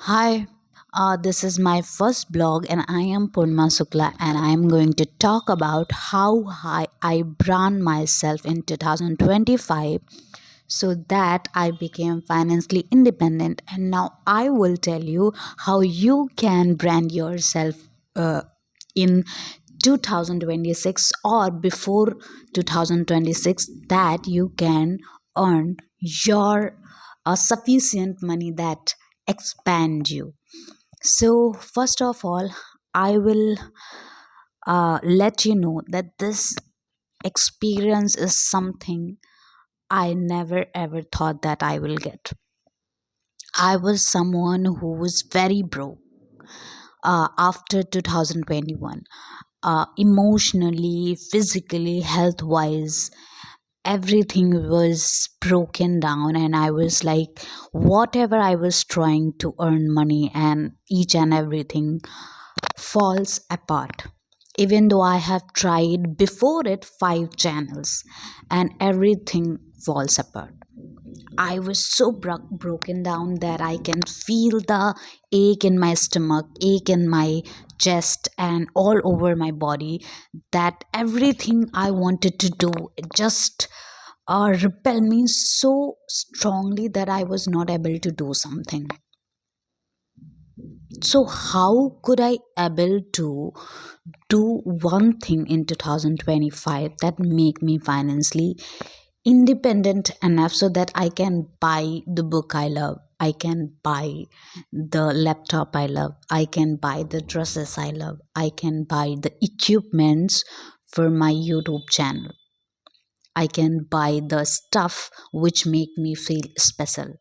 Hi, this is my first blog, and I am Purma Sukla, and I am going to talk about how I brand myself in 2025 so that I became financially independent. And now I will tell you how you can brand yourself in 2026 or before 2026 that you can earn your sufficient money that expand you. So first of all, I will let you know that this experience is something I never ever thought that I will get. I was someone who was very broke after 2021, emotionally, physically, health wise. Everything was broken down, and I was like, whatever I was trying to earn money, and each and everything falls apart. Even though I have tried before it 5 channels, and everything falls apart. I was so broken down that I can feel the ache in my stomach, ache in my chest, and all over my body. That everything I wanted to do just repel me so strongly that I was not able to do something. So how could I able to do one thing in 2025 that make me financially independent enough so that I can buy the book I love, I can buy the laptop I love, I can buy the dresses I love, I can buy the equipments for my YouTube channel, I can buy the stuff which make me feel special.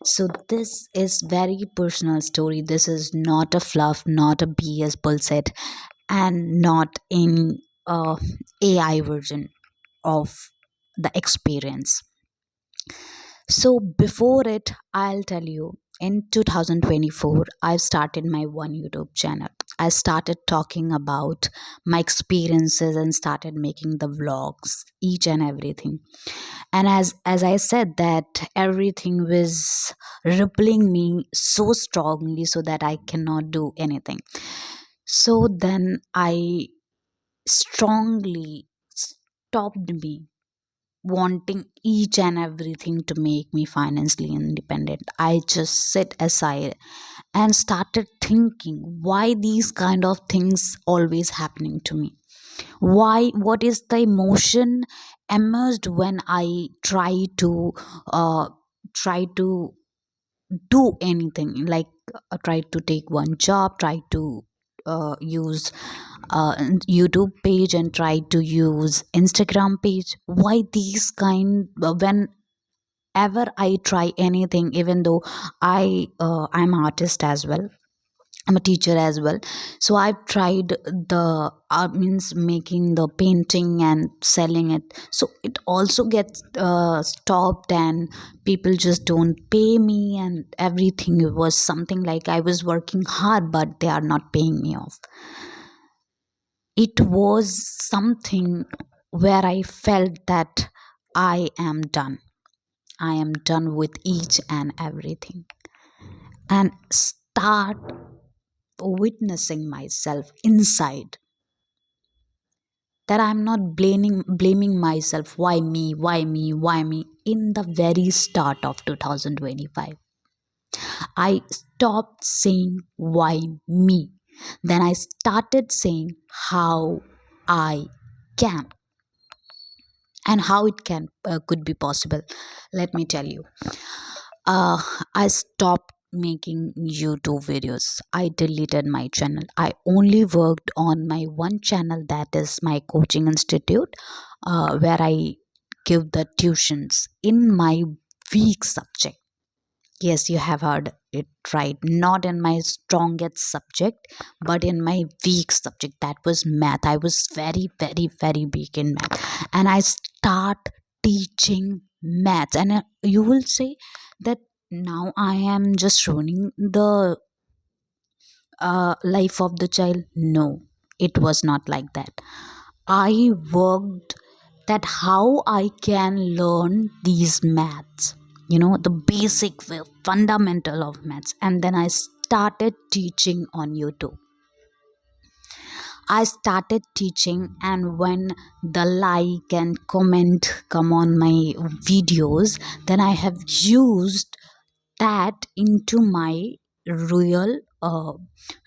So this is very personal story. This is not a fluff, not a BS bullshit, and not in AI version of the experience. So before it, I'll tell you, in 2024, I started my one YouTube channel. I started talking about my experiences and started making the vlogs, each and everything. And as I said that everything was rippling me so strongly so that I cannot do anything. So then I strongly stopped me wanting each and everything to make me financially independent. I just sit aside and started thinking why these kind of things always happening to me. Why, what is the emotion emerged when I uh, try to do anything, like try to take one job, try to use YouTube page, and try to use Instagram page. Why these kind whenever I try anything, even though I'm artist as well, I'm a teacher as well. So I've tried the means making the painting and selling it. So it also gets stopped, and people just don't pay me, and everything. It was something like I was working hard, but they are not paying me off. It was something where I felt that I am done. I am done with each and everything, and start witnessing myself inside that I'm not blaming myself. Why me? Why me? Why me? In the very start of 2025, I stopped saying why me. Then I started saying how I can, and how it can could be possible. Let me tell you. uh, I stopped making YouTube videos. I deleted my channel. I only worked on my one channel, that is my coaching institute, where I give the tuitions in my weak subject. Yes, you have heard it right. Not in my strongest subject, but in my weak subject. That was math. I was very, very, very weak in math. And I start teaching maths. And you will say that now I am just ruining the life of the child. No, it was not like that. I worked that how I can learn these maths. the basic fundamental of maths, and then I started teaching on YouTube. I started teaching, and when the like and comment come on my videos, then I have used that into my real uh,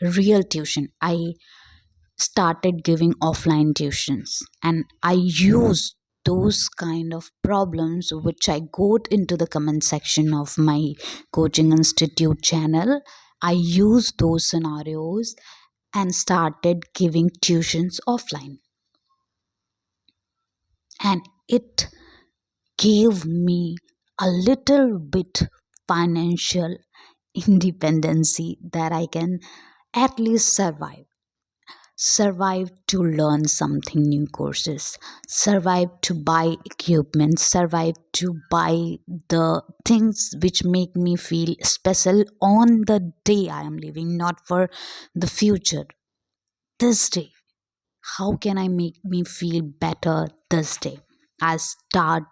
real tuition. I started giving offline tuitions, and I used those kind of problems which I got into the comment section of my coaching institute channel. I used those scenarios and started giving tuitions offline, and it gave me a little bit financial independency that I can at least survive to learn something new courses, survive to buy equipment, survive to buy the things which make me feel special on the day I am living, not for the future. This day, how can I make me feel better this day? I start,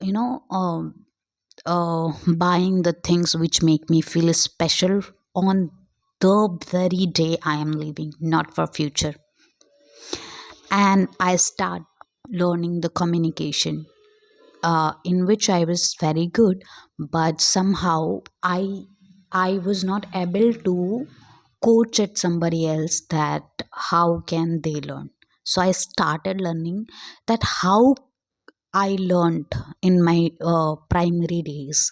you know, buying the things which make me feel special on the very day I am living, not for future. And I start learning the communication, in which I was very good, but somehow I was not able to coach at somebody else that how can they learn. So I started learning that how I learned in my primary days.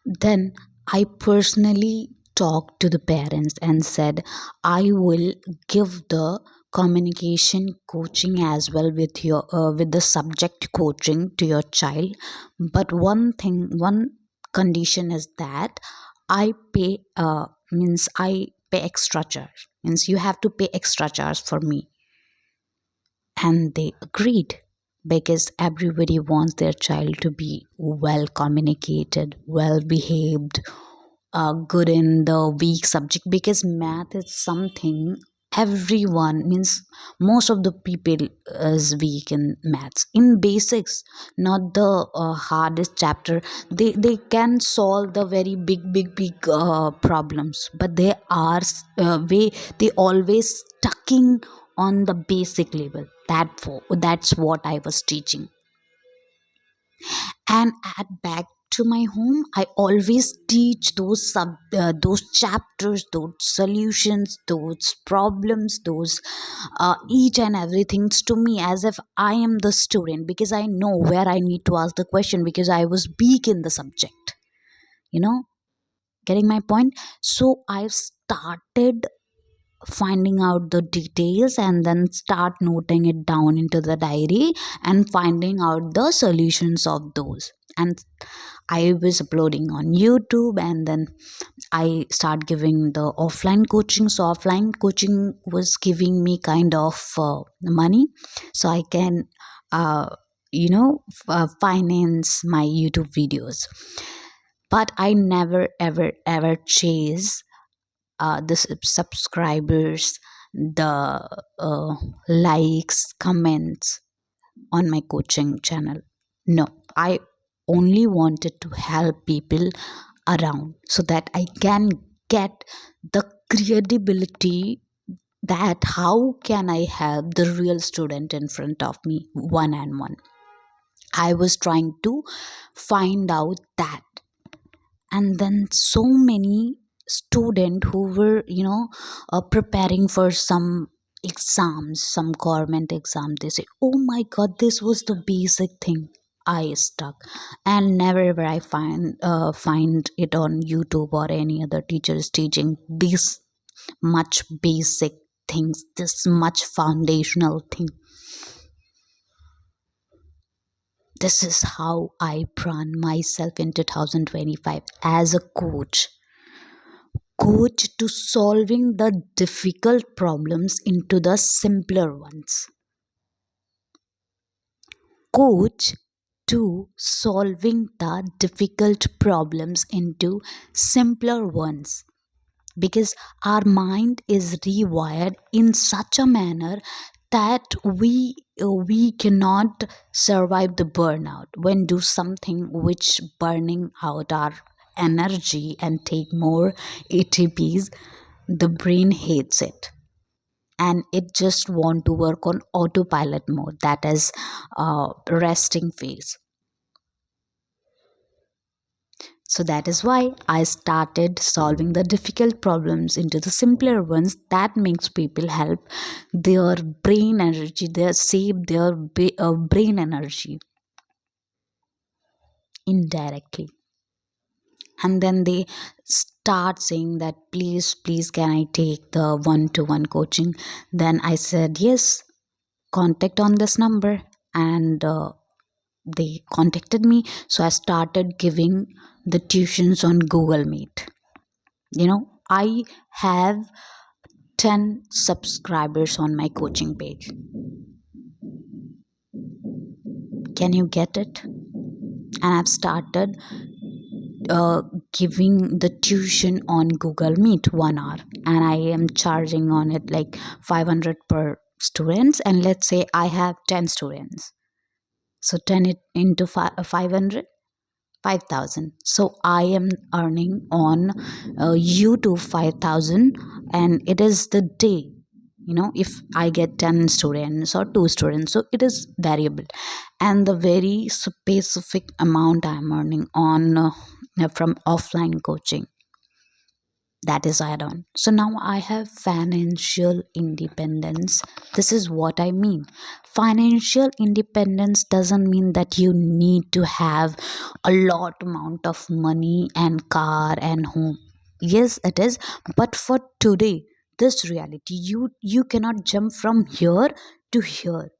Then I personally talked to the parents and said, I will give the communication coaching as well with your with the subject coaching to your child. But one condition is that I pay means I pay extra charge. Means you have to pay extra charge for me, and they agreed because everybody wants their child to be well communicated, well behaved, good in the weak subject, because math is something everyone means most of the people is weak in maths in basics, not the hardest chapter. They can solve the very big problems, but they are way they always stucking on the basic level. That's what I was teaching. And at back to my home, I always teach those chapters, those solutions, those problems, those each and everything to me as if I am the student, because I know where I need to ask the question, because I was weak in the subject, you know getting my point. So I've started finding out the details and then start noting it down into the diary and finding out the solutions of those. And I was uploading on YouTube, and then I start giving the offline coaching. So offline coaching was giving me kind of money, so I can finance my YouTube videos. But I never ever chase the subscribers, the likes, comments on my coaching channel. No, I only wanted to help people around so that I can get the credibility that how can I help the real student in front of me one and one. I was trying to find out that. And then so many students who were preparing for some exams, some government exam, they say, oh my god, this was the basic thing I stuck. And never ever I find it on YouTube or any other teacher is teaching this much basic things, this much foundational thing. This is how I brand myself in 2025 as a coach to solving the difficult problems into the simpler ones. Coach to solving the difficult problems into simpler ones, because our mind is rewired in such a manner that we cannot survive the burnout when do something which burning out our energy and take more ATPs. The brain hates it, and it just want to work on autopilot mode, that is resting phase. So that is why I started solving the difficult problems into the simpler ones that makes people help their brain energy, they save their brain energy indirectly. And then they start saying that please can I take the one to one coaching. Then I said yes, contact on this number. And they contacted me, so I started giving the tuitions on Google Meet. I have 10 subscribers on my coaching page. Can you get it? And I've started uh, giving the tuition on Google Meet 1 hour, and I am charging on it like 500 per students. And let's say I have 10 students, so 10 it into 500, 5,000. So I am earning on YouTube 5,000, and it is the day. If I get 10 students or 2 students, so it is variable. And the very specific amount I am earning on from offline coaching, that is add on. So now I have financial independence. This is what I mean. Financial independence doesn't mean that you need to have a lot amount of money and car and home. Yes, it is. But for today, this reality, you cannot jump from here to here.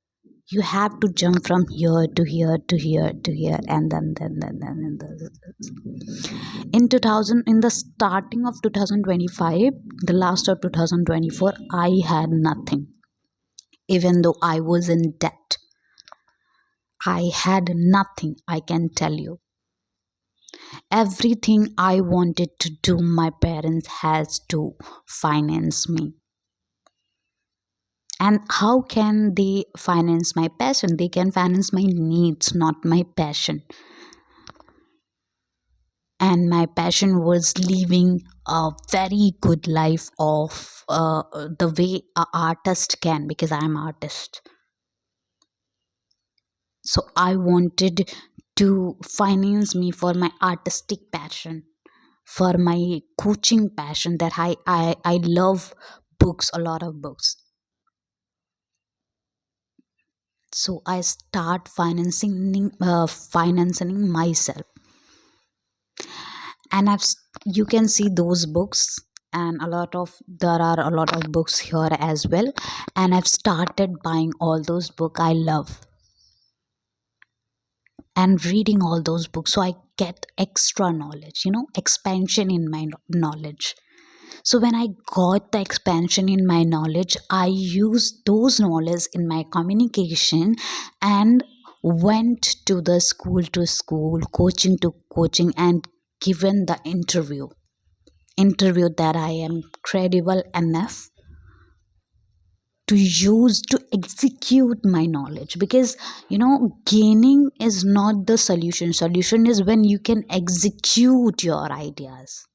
You have to jump from here to here to here to here, and then in 2000, in the starting of 2025, the last of 2024, I had nothing. Even though I was in debt, I had nothing. I can tell you, everything I wanted to do, my parents has to finance me. And how can they finance my passion? They can finance my needs, not my passion. And my passion was living a very good life of the way a artist can, because I'm artist. So I wanted to finance me for my artistic passion, for my coaching passion, that I love books, a lot of books. So I start financing myself. And you can see those books, and there are a lot of books here as well. And I've started buying all those books I love and reading all those books, so I get extra knowledge, expansion in my knowledge. So when I got the expansion in my knowledge, I used those knowledge in my communication, and went to school, coaching to coaching, and given the interview that I am credible enough to use to execute my knowledge. Because gaining is not the solution is when you can execute your ideas.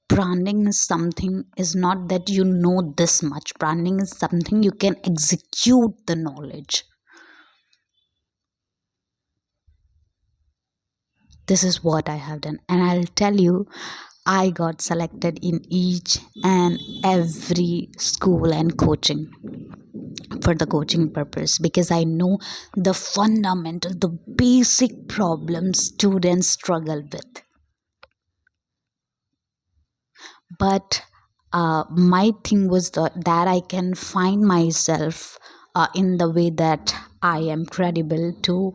Branding is something, is not that you know this much. Branding is something you can execute the knowledge. This is what I have done, and I'll tell you, I got selected in each and every school and coaching for the coaching purpose, because I know the fundamental, the basic problems students struggle with. But my thing was that I can find myself in the way that I am credible to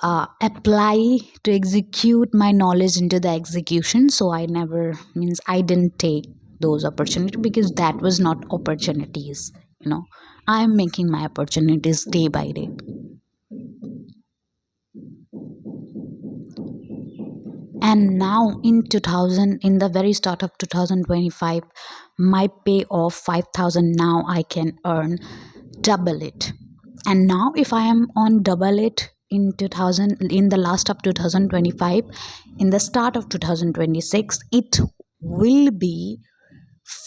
apply, to execute my knowledge into the execution. So I never, means I didn't take those opportunities, because that was not opportunities. I am making my opportunities day by day. And now in 2000, in the very start of 2025, my pay of 5,000, now I can earn double it. And now if I am on double it in 2000, in the last of 2025, in the start of 2026, it will be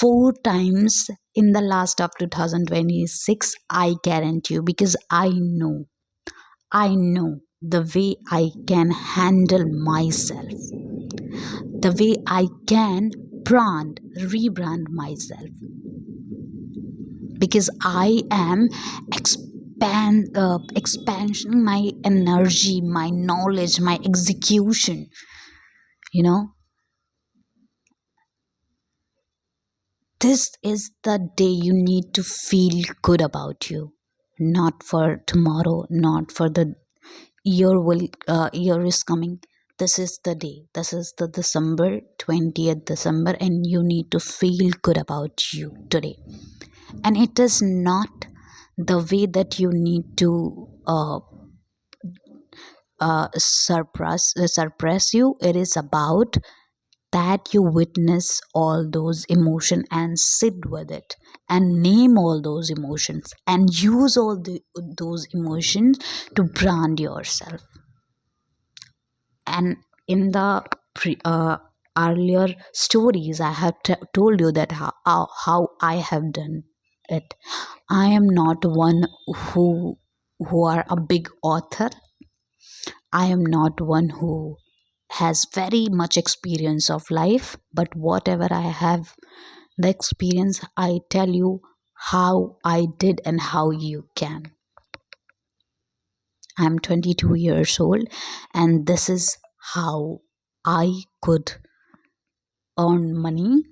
four times in the last of 2026. I guarantee you, because I know the way I can handle myself, the way I can rebrand myself, because I am expansion my energy, my knowledge, my execution. You know, this is the day you need to feel good about you, not for tomorrow, not for the year is coming. This is the day. This is the December 20th December, and you need to feel good about you today. And it is not the way that you need to suppress you. It is about that you witness all those emotions and sit with it and name all those emotions and use those emotions to brand yourself. And in the earlier stories, I have told you that how I have done it. I am not one who are a big author. I am not one who has very much experience of life, but whatever I have the experience, I tell you how I did and how you can. I'm 22 years old, and this is how I could earn money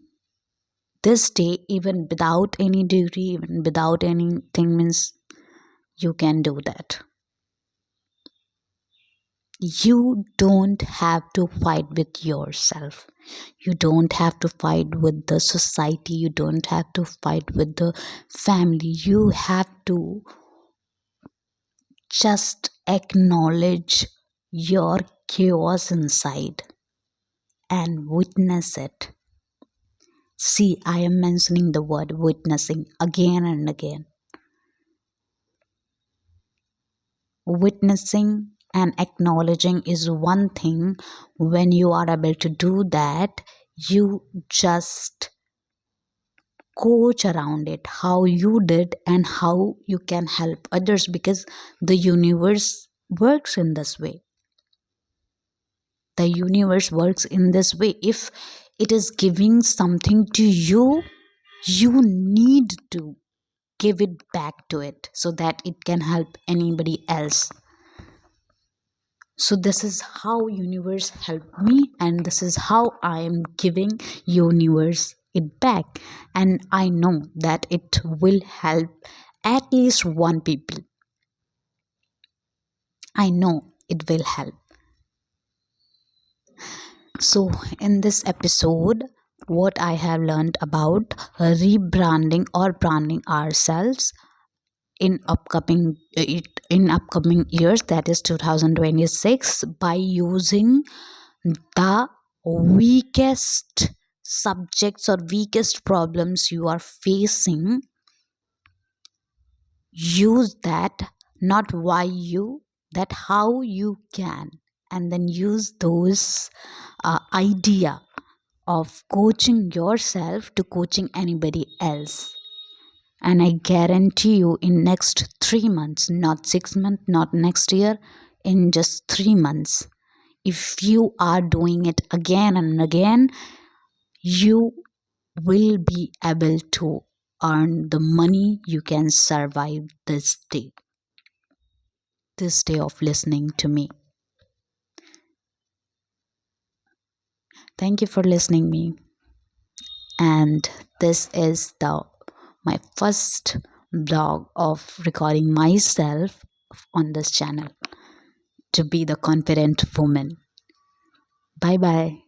this day, even without any degree, even without anything. Means you can do that. You don't have to fight with yourself. You don't have to fight with the society. You don't have to fight with the family. You have to just acknowledge your chaos inside and witness it. See, I am mentioning the word witnessing again and again. Witnessing and acknowledging is one thing. When you are able to do that, you just coach around it, how you did and how you can help others, because the universe works in this way. The universe works in this way. If it is giving something to you, you need to give it back to it so that it can help anybody else. So this is how universe helped me, and this is how I am giving universe it back. And I know that it will help at least one people. I know it will help. So in this episode, what I have learned about rebranding or branding ourselves in upcoming years, that is 2026, by using the weakest subjects or weakest problems you are facing. Use that, not why you, that how you can, and then use those idea of coaching yourself to coaching anybody else. And I guarantee you, in next 3 months, not 6 months, not next year, in just 3 months, if you are doing it again and again, you will be able to earn the money you can survive this day of listening to me. Thank you for listening me. And this is the my first blog of recording myself on this channel to be the confident woman. Bye bye.